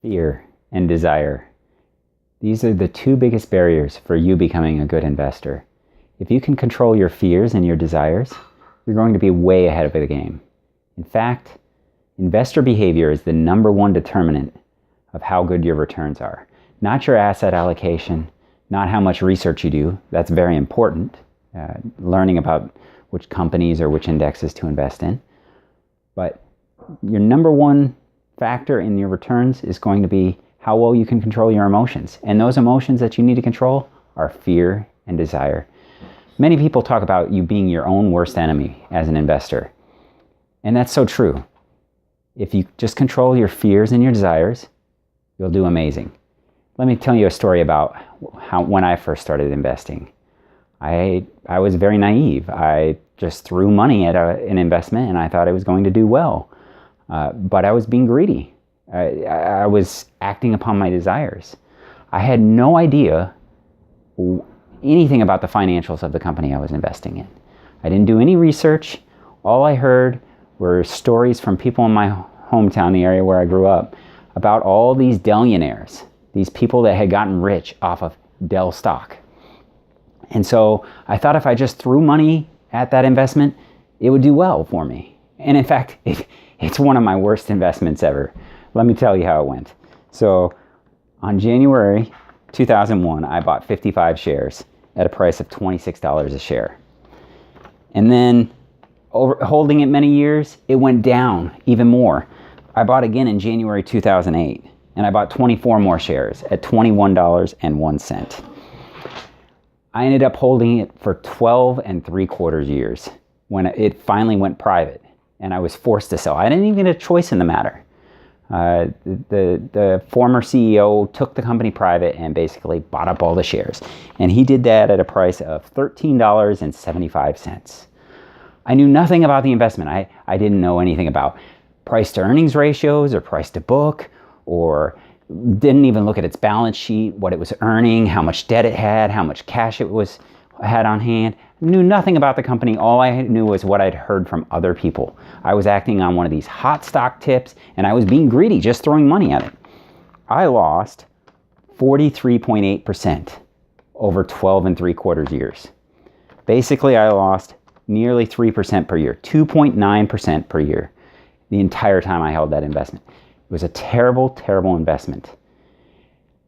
Fear and desire. These are the two biggest barriers for you becoming a good investor. If you can control your fears and your desires, you're going to be way ahead of the game. In fact, investor behavior is the number one determinant of how good your returns are. Not your asset allocation, not how much research you do. That's very important, learning about which companies or which indexes to invest in. But your number one factor in your returns is going to be how well you can control your emotions. And those emotions that you need to control are fear and desire. Many people talk about you being your own worst enemy as an investor. And that's so true. If you just control your fears and your desires, you'll do amazing. Let me tell you a story about when I first started investing. I was very naive. I just threw money at an investment and I thought it was going to do well. But I was being greedy. I was acting upon my desires. I had no idea anything about the financials of the company I was investing in. I didn't do any research. All I heard were stories from people in my hometown, the area where I grew up, about all these Dellionaires, these people that had gotten rich off of Dell stock. And so I thought if I just threw money at that investment, it would do well for me. And in fact, it's one of my worst investments ever. Let me tell you how it went. So on January 2001, I bought 55 shares at a price of $26 a share. And then holding it many years, it went down even more. I bought again in January 2008, and I bought 24 more shares at $21.01. I ended up holding it for 12 3/4 years when it finally went private, and I was forced to sell. I didn't even get a choice in the matter. The former CEO took the company private and basically bought up all the shares. And he did that at a price of $13.75. I knew nothing about the investment. I didn't know anything about price to earnings ratios or price to book, or didn't even look at its balance sheet, what it was earning, how much debt it had, how much cash it had on hand. Knew nothing about the company. All I knew was what I'd heard from other people. I was acting on one of these hot stock tips, and I was being greedy, just throwing money at it. I lost 43.8% over 12 3/4 years. Basically, I lost nearly 3% per year, 2.9% per year, the entire time I held that investment. It was a terrible, terrible investment.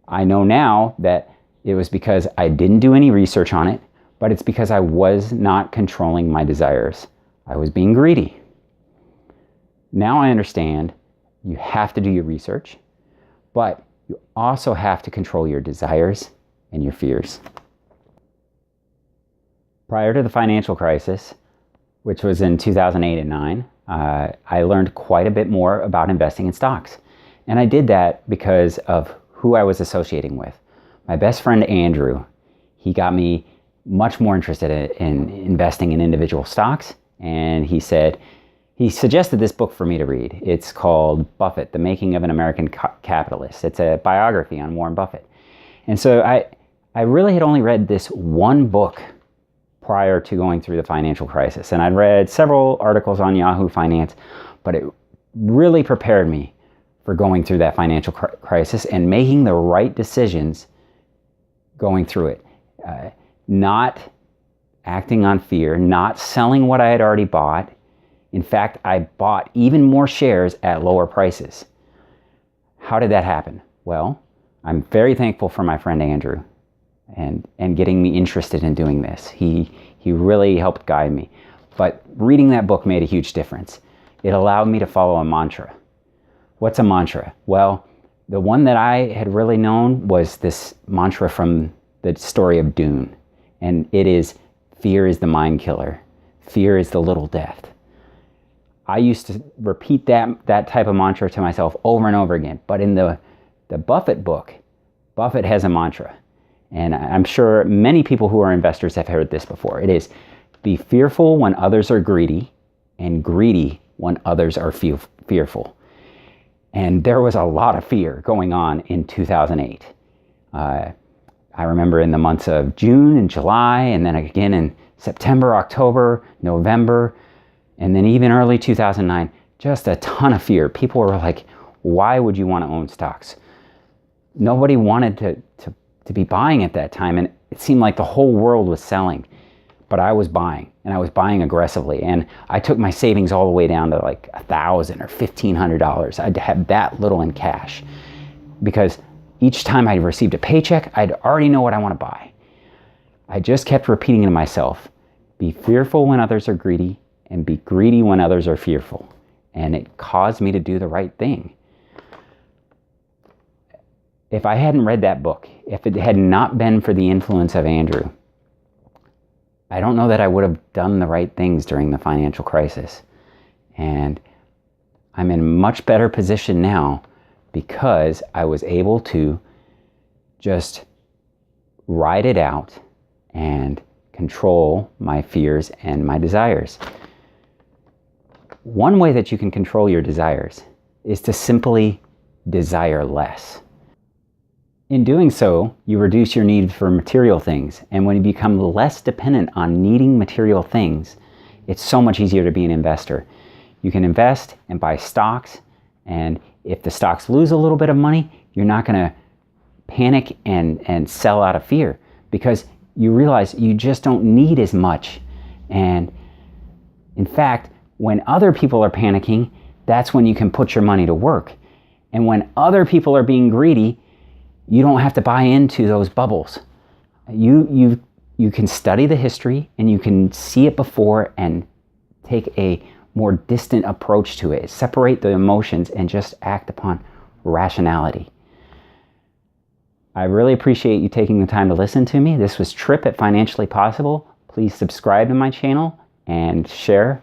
I know now that it was because I didn't do any research on it, but it's because I was not controlling my desires. I was being greedy. Now I understand you have to do your research, but you also have to control your desires and your fears. Prior to the financial crisis, which was in 2008 and 9, I learned quite a bit more about investing in stocks. And I did that because of who I was associating with. My best friend, Andrew, he got me much more interested in investing in individual stocks. And he suggested this book for me to read. It's called Buffett, The Making of an American Capitalist. It's a biography on Warren Buffett. And so I really had only read this one book prior to going through the financial crisis. And I'd read several articles on Yahoo Finance, but it really prepared me for going through that financial crisis and making the right decisions going through it. Not acting on fear, not selling what I had already bought. In fact, I bought even more shares at lower prices. How did that happen? Well, I'm very thankful for my friend Andrew and getting me interested in doing this. He really helped guide me. But reading that book made a huge difference. It allowed me to follow a mantra. What's a mantra? Well, the one that I had really known was this mantra from the story of Dune. And it is, fear is the mind killer. Fear is the little death. I used to repeat that type of mantra to myself over and over again. But in the Buffett book, Buffett has a mantra. And I'm sure many people who are investors have heard this before. It is, be fearful when others are greedy, and greedy when others are fearful. And there was a lot of fear going on in 2008. I remember in the months of June and July, and then again in September, October, November, and then even early 2009, just a ton of fear. People were like, Why would you want to own stocks? Nobody wanted to be buying at that time, and it seemed like the whole world was selling. But I was buying, and I was buying aggressively. And I took my savings all the way down to like $1,000 or $1,500. I'd have that little in cash, because each time I received a paycheck, I'd already know what I want to buy. I just kept repeating to myself, be fearful when others are greedy, and be greedy when others are fearful. And it caused me to do the right thing. If I hadn't read that book, if it had not been for the influence of Andrew, I don't know that I would have done the right things during the financial crisis. And I'm in a much better position now because I was able to just ride it out and control my fears and my desires. One way that you can control your desires is to simply desire less. In doing so, you reduce your need for material things. And when you become less dependent on needing material things, it's so much easier to be an investor. You can invest and buy stocks, and if the stocks lose a little bit of money, you're not going to panic and sell out of fear, because you realize you just don't need as much. And in fact, when other people are panicking, that's when you can put your money to work. And when other people are being greedy, you don't have to buy into those bubbles. You can study the history, and you can see it before and take a more distant approach to it. Separate the emotions and just act upon rationality. I really appreciate you taking the time to listen to me. This was Trip at Financially Possible. Please subscribe to my channel and share.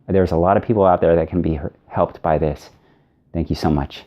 There's a lot of people out there that can be helped by this. Thank you so much.